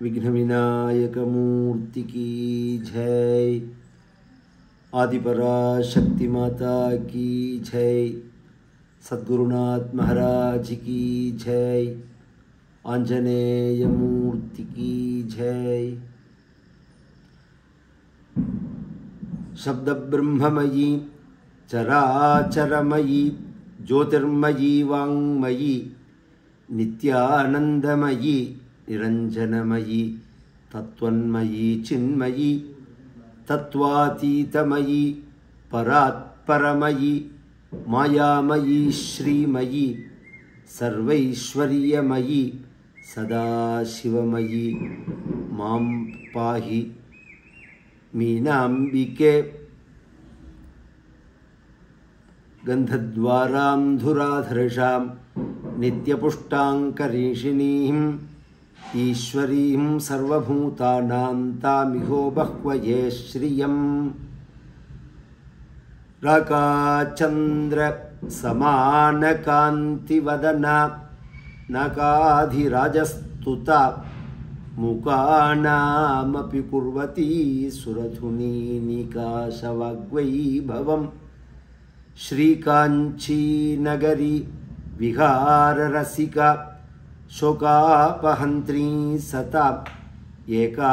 विघ्न विनायक मूर्ति की जय। आदिपराशक्ति माता की जय। सद्गुरुनाथ महाराज की जय। आंजनेय मूर्ति की जय। शब्द ब्रह्ममयी चराचरमयी ज्योतिर्मयी वाङ्मयी नित्यानंदमयी निरंजनमयी तत्त्वन्मयी चिन्मयी तत्त्वातीतमयी परात्परमयी मायामयी श्रीमयी सर्वैश्वर्यमयी सदाशिवमयी मां पाहि मीनाम्बिके। गंधद्वारां धुराधर्षां नित्यपुष्टाङ्करीषिणीं ईश्वरीं सर्वभूतानां तामिहो बह्वये श्रियम्। राकाचन्द्र समानकान्तिवदना नकाधिराजस्तुता मुकानामपि कुर्वती सुरधुनी निकाशवाग्वैभवम्। श्रीकाञ्ची नगरी विहाररसिका शोकापहन्त्री सता एका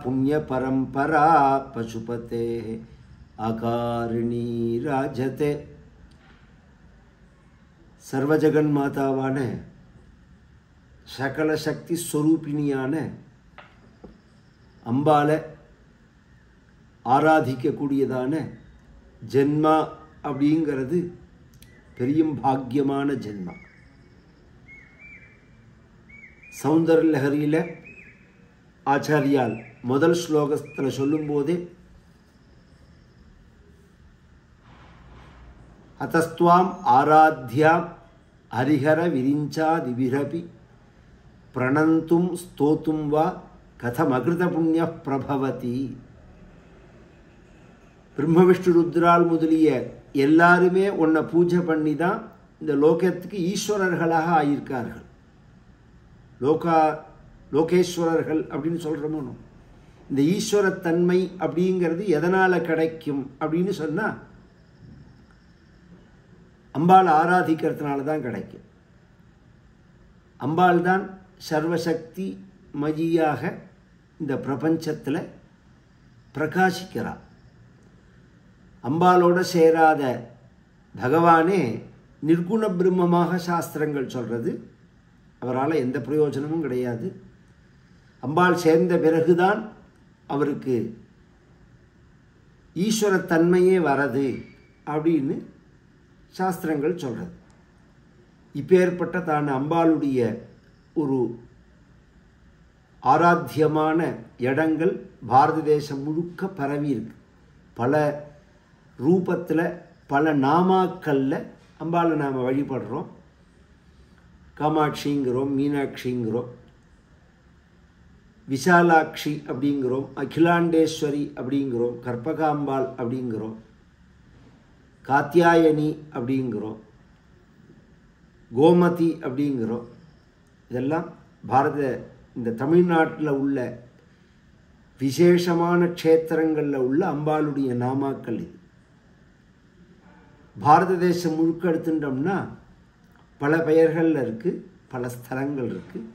पुण्यपरम्परा पशुपतेः आकारिणी राजते। सर्वजगन्मातावाன सकल शक्ति स्वरूपिणिயான அம்பாளை ஆராதிக்கக்கூடியதான ஜென்மா அப்படிங்கிறது பெரிய பாக்கியமான ஜென்மா. சௌந்தர்ய லஹரியில் ஆச்சாரியால் முதல் ஸ்லோகத்தில் சொல்லும்போதே அத்தஸ்துவாம் ஆராத்யாம் ஹரிஹர விரிஞ்சாதிபிரபி பிரணந்தும் ஸ்தோத்தும் வா கதமகிருத புண்ணிய பிரபவதி. பிரம்ம விஷ்ணு ருத்ரால் முதலிய எல்லாருமே உன்னை பூஜை பண்ணி தான் இந்த லோகத்துக்கு ஈஸ்வரர்களாக ஆயிருக்கார்கள். லோகேஸ்வரர்கள் அப்படின்னு சொல்கிறோமோ. இந்த ஈஸ்வரத்தன்மை அப்படிங்கிறது எதனால் கிடைக்கும் அப்படின்னு சொன்னால் அம்பாள் ஆராதிக்கிறதுனால தான் கிடைக்கும். அம்பாள் தான் சர்வசக்தி மயியாக இந்த பிரபஞ்சத்தில் பிரகாசிக்கிறார். அம்பாளோட சேராத பகவானே நிர்குண பிரம்மமாக சாஸ்திரங்கள் சொல்கிறது. அவரால் எந்த பிரயோஜனமும் கிடையாது. அம்பாள் சேர்ந்த பிறகுதான் அவருக்கு ஈஸ்வரத்தன்மையே வரது அப்படின்னு சாஸ்திரங்கள் சொல்கிறது. இப்பேற்பட்ட தான் அம்பாளுடைய ஒரு ஆராத்தியமான இடங்கள் பாரத தேசம் முழுக்க பரவி இருக்கு. பல ரூபத்தில் பல நாமாக்களில் அம்பாளை நாம் வழிபடுறோம். காமாட்சிங்கிறோம், மீனாட்சிங்கிறோம், விசாலாட்சி அப்படிங்கிறோம், அகிலாண்டேஸ்வரி அப்படிங்கிறோம், கற்பகாம்பாள் அப்படிங்கிறோம், காத்தியாயனி அப்படிங்கிறோம், கோமதி அப்படிங்கிறோம். இதெல்லாம் இந்த தமிழ்நாட்டில் உள்ள விசேஷமான க்ஷேத்திரங்களில் உள்ள அம்பாளுடைய நாமாக்கள். இது பாரத தேசம் முழுக்க எடுத்துட்டோம்னா பல பெயர்களில் இருக்குது, பல ஸ்தலங்கள் இருக்குது.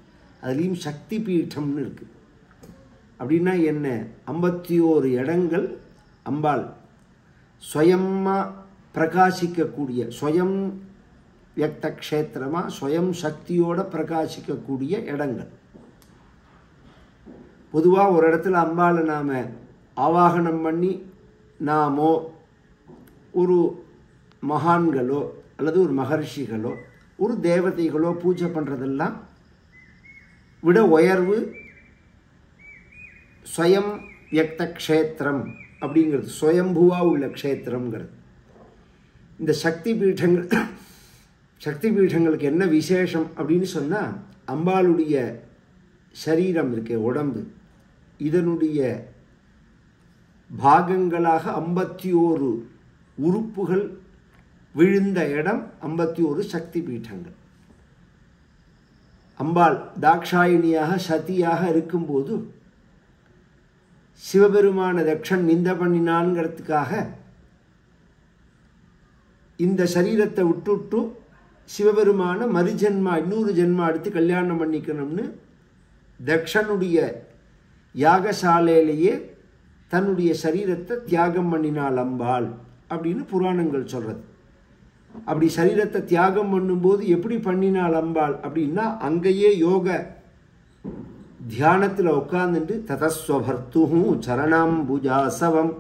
அதுலேயும் சக்தி பீட்டம்னு இருக்குது. அப்படின்னா என்ன? 51 இடங்கள் அம்பாள் ஸ்வயமாக பிரகாசிக்கக்கூடிய, ஸ்வயம் வியக்த க்ஷேத்திரமாக ஸ்வயம் சக்தியோடு பிரகாசிக்கக்கூடிய இடங்கள். பொதுவாக ஒரு இடத்துல அம்பாளை நாம் ஆவாகனம் பண்ணி நாமோ ஒரு மகான்களோ அல்லது ஒரு மகர்ஷிகளோ ஒரு தேவதைகளோ பூஜை பண்ணுறதெல்லாம் விட உயர்வு ஸ்வயம் வியக்த க்ஷேத்திரம் அப்படிங்கிறது, ஸ்வயம்புவாக உள்ள க்ஷேத்திரங்கிறது. இந்த சக்தி பீடங்களுக்கு என்ன விசேஷம் அப்படின்னு சொன்னால், அம்பாளுடைய சரீரம் இருக்க உடம்பு, இதனுடைய பாகங்களாக 51 உறுப்புகள் விழுந்த இடம் 51 சக்தி பீடங்கள். அம்பாள் தாக்ஷாயினியாக சதியாக இருக்கும்போது சிவபெருமான தக்ஷன் நிந்த பண்ணினான்ங்கிறதுக்காக இந்த சரீரத்தை விட்டுட்டு சிவபெருமான மறுஜென்மா இன்னொரு ஜென்மா எடுத்து கல்யாணம் பண்ணிக்கணும்னு தக்ஷனுடைய யாகசாலையிலேயே தன்னுடைய சரீரத்தை தியாகம் பண்ணினாள் அம்பாள் அப்படின்னு புராணங்கள் சொல்கிறது. அப்படி சரீரத்தை தியாகம் பண்ணும்போது எப்படி பண்ணினாள் அம்பாள் அப்படின்னா, அங்கேயே யோக தியானத்தில் உட்கார்ந்துட்டு ததஸ்வபர்த்து சரணாம்புஜாசவம்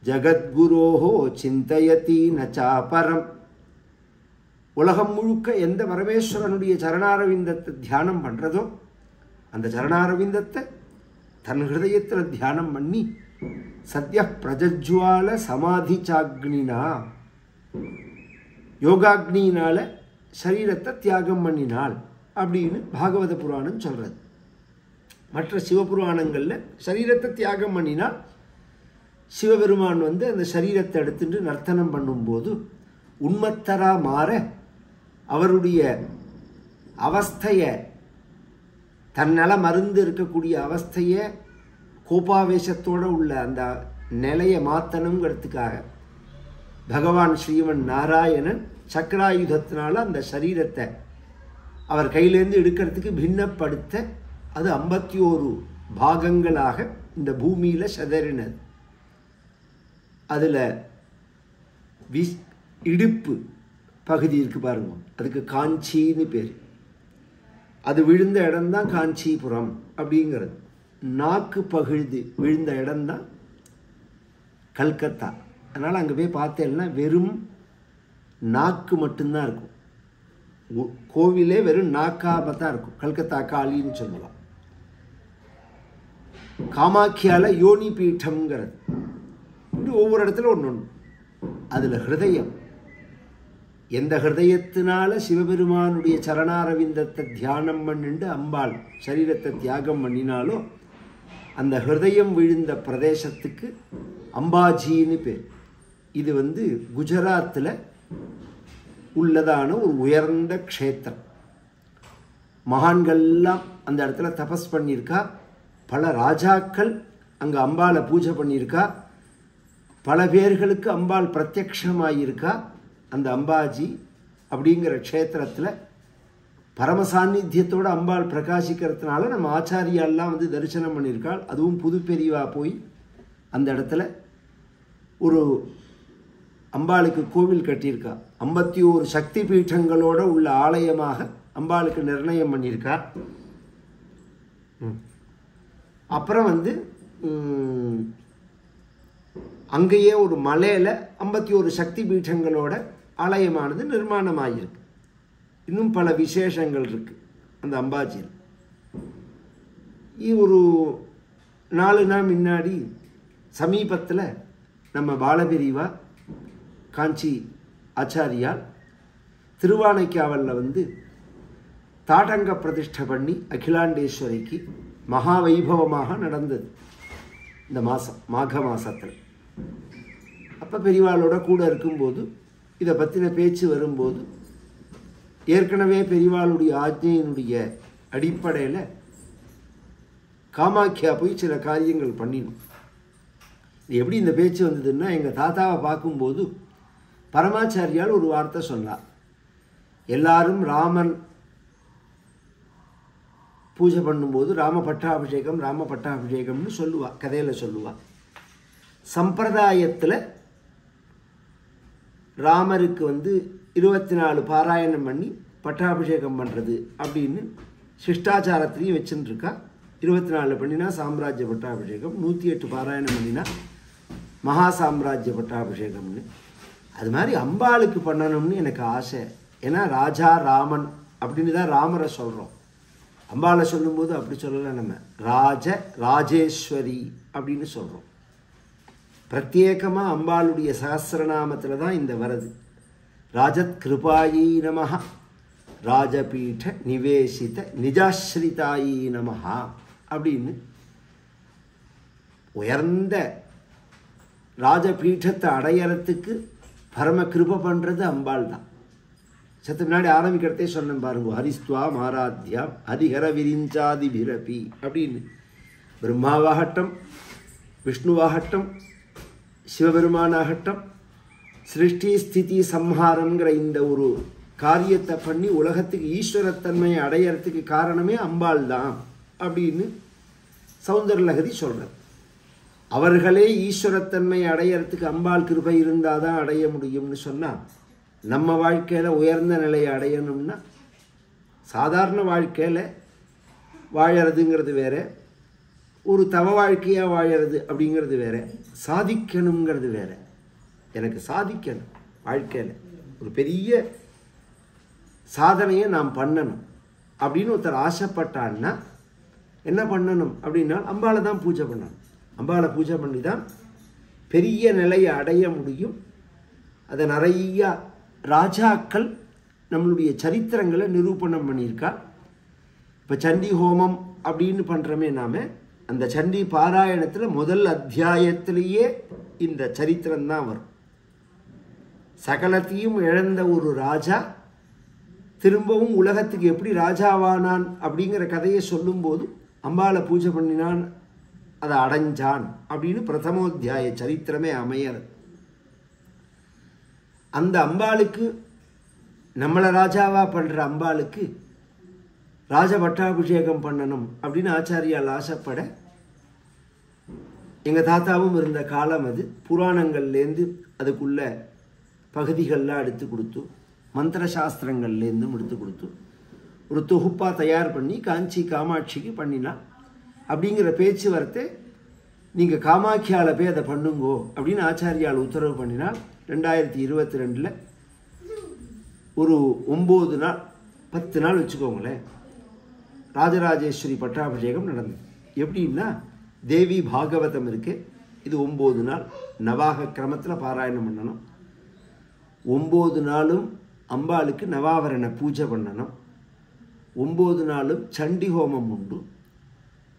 ஜகத்குரோஹோ சிந்தயதி நச்சாபரம். உலகம் முழுக்க எந்த பரமேஸ்வரனுடைய சரணாரவிந்தத்தை தியானம் பண்ணுறதோ அந்த சரணாரவிந்தத்தை தன் ஹிருதயத்தில் தியானம் பண்ணி சத்ய பிரஜஜ்வால சமாதி சாக்னினா யோகாக்னியினால சரீரத்தை தியாகம் பண்ணினாள் அப்படின்னு பாகவத புராணம் சொல்கிறது. மற்ற சிவபுராணங்களில் சரீரத்தை தியாகம் பண்ணினால் சிவபெருமான் அந்த சரீரத்தை எடுத்துட்டு நர்த்தனம் பண்ணும்போது உண்மத்தரா மாற அவருடைய அவஸ்தையை தன்னல மருந்து இருக்கக்கூடிய அவஸ்தையை கோபாவேசத்தோடு உள்ள அந்த நிலையை மாற்றணுங்கிறதுக்காக பகவான் ஸ்ரீமன் நாராயணன் சக்கராயுதத்தினால அந்த சரீரத்தை அவர் கையிலேருந்து எடுக்கிறதுக்கு பின்னப்படுத்த அது 51 பாகங்களாக இந்த பூமியில் சிதறினது. அதில் இடுப்பு பகுதி இருக்குது பாருங்க, அதுக்கு காஞ்சின்னு பேர். அது விழுந்த இடம்தான் காஞ்சிபுரம் அப்படிங்கிறது. நாக்கு பகுதி விழுந்த இடம்தான் கல்கத்தா. அதனால் அங்கே போய் பார்த்தேன்னா வெறும் நாக்கு மட்டும்தான் இருக்கும். கோவிலே வெறும் நாக்காக தான் இருக்கும். கல்கத்தா காளின்னு சொல்லலாம். காமாக்கியால யோனி பீட்டம்ங்கிறது. இப்படி ஒவ்வொரு இடத்துல ஒன்று ஒன்று. அதில் ஹிருதயம், எந்த ஹிருதயத்தினால சிவபெருமானுடைய சரணாரவிந்தத்தை தியானம் பண்ணிண்டு அம்பாள் சரீரத்தை தியாகம் பண்ணினாலோ அந்த ஹிருதயம் விழுந்த பிரதேசத்துக்கு அம்பாஜின்னு பேர். இது குஜராத்தில் உள்ளதான ஒரு உயர்ந்த க்ஷேத்திரம். மகான்கள்லாம் அந்த இடத்துல தபஸ் பண்ணியிருக்கா. பல ராஜாக்கள் அங்கே அம்பாளை பூஜை பண்ணியிருக்கா. பல பேர்களுக்கு அம்பாள் பிரத்யக்ஷமாயிருக்கா. அந்த அம்பாஜி அப்படிங்கிற க்ஷேத்திரத்தில் பரமசாநித்தியத்தோடு அம்பாள் பிரகாசிக்கிறதுனால நம்ம ஆச்சாரியாலாம் தரிசனம் பண்ணியிருக்காள். அதுவும் புது பெரியவா போய் அந்த இடத்துல ஒரு அம்பாளுக்கு கோவில் கட்டியிருக்கா. 51 சக்தி பீட்டங்களோட உள்ள ஆலயமாக அம்பாளுக்கு நிர்ணயம் பண்ணியிருக்கா. அப்புறம் அங்கேயே ஒரு மலையில் 51 சக்தி பீட்டங்களோட ஆலயமானது நிர்மாணமாகிருக்கு. இன்னும் பல விசேஷங்கள் இருக்குது அந்த அம்பாஜியில். ஒரு 4 நாள் முன்னாடி சமீபத்தில் நம்ம பாலபெரிவா காஞ்சி ஆச்சாரியால் திருவானைக்காவலில் தாடங்க பிரதிஷ்டை பண்ணி அகிலாண்டேஸ்வரிக்கு மகா வைபவமாக நடந்தது இந்த மாதம், மாக மாதத்தில். அப்போ பெரியவாளோட கூட இருக்கும்போது இதை பற்றின பேச்சு வரும்போது ஏற்கனவே பெரியவாளுடைய ஆஜ்ஞையினுடைய அடிப்படையில் காமாக்கியா போய் சில காரியங்கள் பண்ணிடும். எப்படி இந்த பேச்சு வந்ததுன்னா, எங்கள் தாத்தாவை பார்க்கும்போது பரமாச்சாரியால் ஒரு வார்த்தை சொன்னார். எல்லாரும் ராமன் பூஜை பண்ணும்போது ராம பட்டாபிஷேகம் ராம பட்டாபிஷேகம்னு சொல்லுவா, கதையில் சொல்லுவா. சம்பிரதாயத்தில் ராமருக்கு 24 பாராயணம் பண்ணி பட்டாபிஷேகம் பண்ணுறது அப்படின்னு சிஷ்டாச்சாரத்திலையும் வச்சுருக்கா. 24 பண்ணினா சாம்ராஜ்ய பட்டாபிஷேகம், 108 பாராயணம் பண்ணினா மகா சாம்ராஜ்ய பட்டாபிஷேகம்னு. அது மாதிரி அம்பாளுக்கு பண்ணணும்னு எனக்கு ஆசை. ஏன்னா ராஜா ராமன் அப்படின்னு தான் ராமரை சொல்கிறோம். அம்பாளை சொல்லும்போது அப்படி சொல்லலை, நம்ம ராஜேஸ்வரி அப்படின்னு சொல்கிறோம். பிரத்யேகமாக அம்பாளுடைய சஹஸ்ரநாமத்தில் தான் இந்த வருது. ராஜத் கிருபாயி நமஹ ராஜபீட நிவேசித நிஜாஸ்ரிதாயி நமஹா அப்படின்னு உயர்ந்த ராஜபீடத்தை அடையறதுக்கு பரம கிருபை பண்ணுறது அம்பாள் தான். சத்து முன்னாடி ஆரம்பிக்கிறதே சொன்னேன் பாருங்க, ஹரிஸ்துவா மாராத்யா ஹரிஹர விரிஞ்சாதி பிரபி அப்படின்னு. பிரம்மாவாகட்டும், விஷ்ணுவாகட்டும், சிவபெருமானாகட்டும், சிருஷ்டி ஸ்திதி சம்ஹாரங்கிற இந்த ஒரு காரியத்தை பண்ணி உலகத்துக்கு ஈஸ்வரத்தன்மையை அடையறதுக்கு காரணமே அம்பாள் தான் அப்படின்னு சௌந்தரலகரி சொல்கிறார். அவர்களே ஈஸ்வரத்தன்மையை அடையறதுக்கு அம்பாள் கிருபை இருந்தால் தான் அடைய முடியும்னு சொன்னால், நம்ம வாழ்க்கையில் உயர்ந்த நிலையை அடையணும்னா சாதாரண வாழ்க்கையில் வாழறதுங்கிறது வேற, ஒரு தவ வாழ்க்கையாக வாழறது அப்படிங்கிறது வேற, சாதிக்கணுங்கிறது வேற. எனக்கு சாதிக்கணும் வாழ்க்கையில், ஒரு பெரிய சாதனையை நாம் பண்ணணும் அப்படின்னு ஒருத்தர் ஆசைப்பட்டான்னா என்ன பண்ணணும் அப்படின்னா அம்பாளை தான் பூஜை பண்ணணும். அம்பாளை பூஜை பண்ணி தான் பெரிய நிலையை அடைய முடியும். அதை நிறையா ராஜாக்கள் நம்மளுடைய சரித்திரங்களை நிரூபணம் பண்ணியிருக்கா. இப்போ சண்டி ஹோமம் அப்படின்னு பண்ணுறோமே நாம், அந்த சண்டி பாராயணத்தில் முதல் அத்தியாயத்திலேயே இந்த சரித்திரம்தான் வரும். சகலத்தையும் இழந்த ஒரு ராஜா திரும்பவும் உலகத்துக்கு எப்படி ராஜாவானான் அப்படிங்கிற கதையை சொல்லும்போது அம்பாளை பூஜை பண்ணினான், அதை அடைஞ்சான் அப்படின்னு பிரதமோத்தியாய சரித்திரமே அமையறது. அந்த அம்பாளுக்கு, நம்மளை ராஜாவா பண்ணுற அம்பாளுக்கு ராஜ பட்டாபிஷேகம் பண்ணணும் அப்படின்னு ஆச்சாரியால் ஆசைப்பட, எங்கள் தாத்தாவும் இருந்த காலம் அது. புராணங்கள்லேருந்து அதுக்குள்ள பகுதிகள்லாம் எடுத்து கொடுத்து, மந்திர சாஸ்திரங்கள்லேருந்தும் எடுத்து கொடுத்து ஒரு தொகுப்பாக தயார் பண்ணி காஞ்சி காமாட்சிக்கு பண்ணினா. அப்படிங்கிற பேச்சுவார்த்தை, நீங்கள் காமாட்சியால் போய் அதை பண்ணுங்கோ அப்படின்னு ஆச்சாரியால் உத்தரவு பண்ணினால் 2022 ஒரு 9 நாள் 10 நாள் வச்சுக்கோங்களேன், ராஜராஜேஸ்வரி பட்டாபிஷேகம் நடந்தது. எப்படின்னா, தேவி பாகவதம் இருக்கு, இது 9 நாள் நவாக கிரமத்தில் பாராயணம் பண்ணணும். 9 நாளும் அம்பாளுக்கு நவாவரண பூஜை பண்ணணும். 9 நாளும் சண்டி ஹோமம் உண்டு.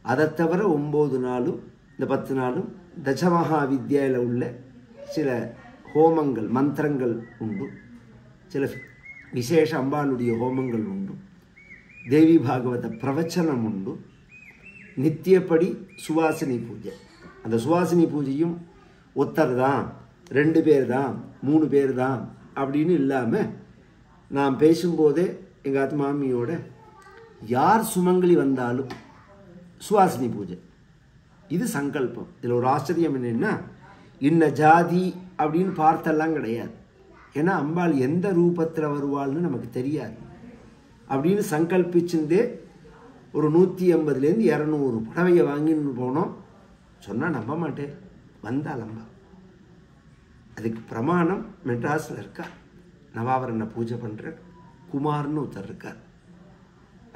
அதை தவிர 9 நாளும், இந்த 10 நாளும் தசமகா வித்யாவில் உள்ள சில ஹோமங்கள் மந்திரங்கள் உண்டு. சில விசேஷ அம்பாளுடைய ஹோமங்கள் உண்டு. தேவி பாகவத பிரவச்சனம் உண்டு. நித்தியப்படி சுவாசினி பூஜை. அந்த சுவாசினி பூஜையும் ஒருத்தர் தான், 2 பேர் தான், 3 பேர் தான் அப்படின்னு இல்லாமல், நான் பேசும்போதே எங்கள் ஆத்மாமியோட யார் சுமங்கலி வந்தாலும் சுவாசினி பூஜை, இது சங்கல்பம். இதில் ஒரு ஆச்சரியம் என்னென்னா, இன்ன ஜாதி அப்படின்னு பார்த்தெல்லாம் கிடையாது. ஏன்னா அம்பாள் எந்த ரூபத்தில் வருவாள்னு நமக்கு தெரியாது. அப்படின்னு சங்கல்பிச்சுட்டே ஒரு 150லேருந்து 200 புடவையை வாங்கின்னு போனோம். சொன்னால் நம்ப மாட்டேன், வந்தால் அம்பா. அதுக்கு பிரமாணம் மெட்ராஸில் இருக்கா. நவாவரண பூஜை பண்ணுற குமார்னு ஒருத்தர் இருக்கார்.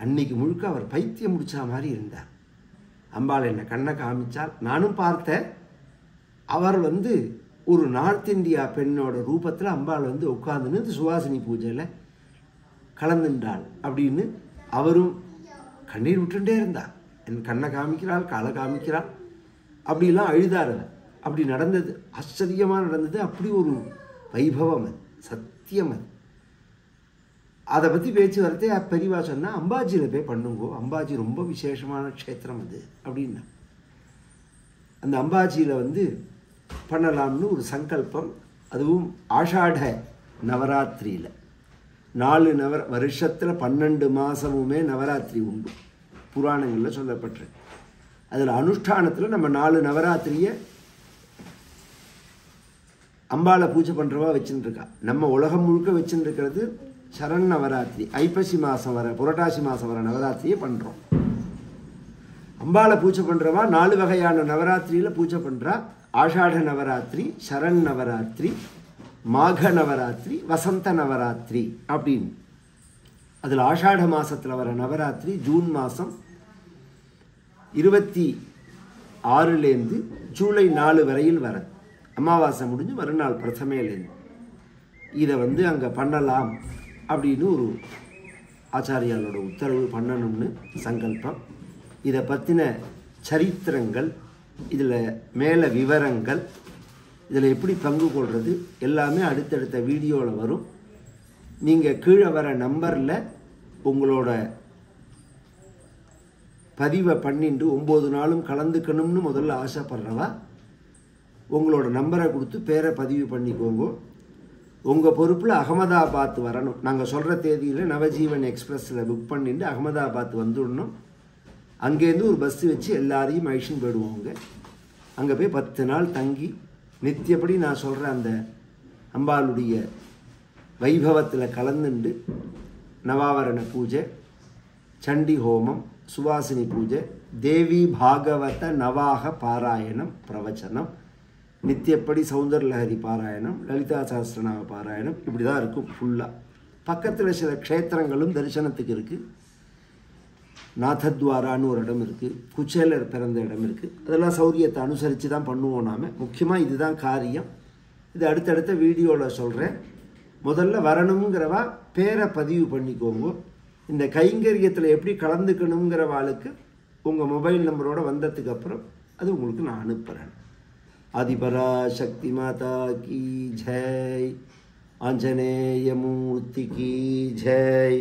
அன்னைக்கு முழுக்க அவர் பைத்தியம் முடிச்சா மாதிரி இருந்தார். அம்பாள் என்னை கண்ணை காமிச்சால், நானும் பார்த்தேன். அவர் ஒரு நார்த் இந்தியா பெண்ணோட ரூபத்தில் அம்பாள் உட்காந்துன்னு சுவாசினி பூஜையில் கலந்துட்டாள் அப்படின்னு அவரும் கண்ணீர் விட்டுட்டே இருந்தார். என் கண்ணை காமிக்கிறாள், காலை காமிக்கிறாள் அப்படிலாம் அழுதார். அப்படி நடந்தது, ஆச்சரியமாக நடந்தது. அப்படி ஒரு வைபவம் அது, சத்தியம் அது. அதை பற்றி பேச்சு வரத்தே பெரியவா சொன்னால், அம்பாஜியில் போய் பண்ணுங்கோ, அம்பாஜி ரொம்ப விசேஷமான க்ஷேத்திரம் அது அப்படின்னா. அந்த அம்பாஜியில் பண்ணலாம்னு ஒரு சங்கல்பம். அதுவும் ஆஷாட நவராத்திரியில் 4 வருஷத்தில் 12 மாதமுமே நவராத்திரி உண்டு, புராணங்களில் சொல்லப்பட்டிருக்கு. அதில் அனுஷ்டானத்தில் நம்ம 4 நவராத்திரியை அம்பாளை பூஜை பண்ணுறவா வச்சுருக்கா. நம்ம உலகம் முழுக்க வச்சுருக்கிறது சரண் நவராத்திரி, ஐப்பசி மாதம் வர புரட்டாசி மாதம் வர நவராத்திரியை பண்ணுறோம். அம்பாளை பூஜை பண்ணுறவா 4 வகையான நவராத்திரியில் பூஜை பண்ணுறா. ஆஷாட நவராத்திரி, சரண் நவராத்திரி, மாக நவராத்திரி, வசந்த நவராத்திரி அப்படின்னு. அதில் ஆஷாட மாதத்தில் வர நவராத்திரி ஜூன் மாதம் 26லேருந்து ஜூலை 4 வரையில் வர, அமாவாசை முடிஞ்சு மறுநாள் பிரதமையிலேருந்து இதை அங்கே பண்ணலாம் அப்படின்னு ஒரு ஆச்சாரியாலோட உத்தரவு பண்ணணும்னு சங்கல்பம். இதை பற்றின சரித்திரங்கள், இதில் மேலே விவரங்கள், இதில் எப்படி பங்கு கொள்வது எல்லாமே அடுத்தடுத்த வீடியோவில் வரும். நீங்கள் கீழே வர நம்பரில் உங்களோட பதிவை பண்ணிட்டு 9 நாளும் கலந்துக்கணும்னு முதல்ல ஆசைப்படுறவா உங்களோட நம்பரை கொடுத்து பேரை பதிவு பண்ணிக்கோங்க. உங்கள் பொறுப்பில் அகமதாபாத் வரணும். நாங்கள் சொல்கிற தேதியில் நவஜீவன் எக்ஸ்பிரஸில் புக் பண்ணிட்டு அகமதாபாத் வந்துடணும். அங்கேருந்து ஒரு பஸ்ஸு வச்சு எல்லாரையும் அழிச்சுன்னு போயிடுவோங்க. அங்கே போய் 10 நாள் தங்கி நித்தியப்படி நான் சொல்கிற அந்த அம்பாளுடைய வைபவத்தில் கலந்துண்டு நவாவரண பூஜை, சண்டி ஹோமம், சுவாசினி பூஜை, தேவி பாகவத நவாக பாராயணம், பிரவச்சனம், நித்தியப்படி சௌந்தர்லஹரி பாராயணம், லலிதா சஹஸ்ரநாம பாராயணம், இப்படி தான் இருக்கும் ஃபுல்லாக. பக்கத்தில் சில க்ஷேத்திரங்களும் தரிசனத்துக்கு இருக்குது. நாதத்வாரான்னு ஒரு இடம் இருக்குது, குச்சேலர் பிறந்த இடம் இருக்குது. அதெல்லாம் சௌரியத்தை அனுசரித்து தான் பண்ணுவோம் நாம். முக்கியமாக இதுதான் காரியம். இது அடுத்தடுத்த வீடியோவில் சொல்கிறேன். முதல்ல வரணுங்கிறவா பேரை பதிவு பண்ணிக்கோங்க. இந்த கைங்கரியத்தில் எப்படி கலந்துக்கணுங்கிறவாளுக்கு உங்கள் மொபைல் நம்பரோடு வந்ததுக்கு அப்புறம் அது உங்களுக்கு நான் அனுப்புகிறேன். ஆதிபரா சக்தி மாதா கி ஜெய், ஆஞ்சநேய மூர்த்தி கி ஜெய்.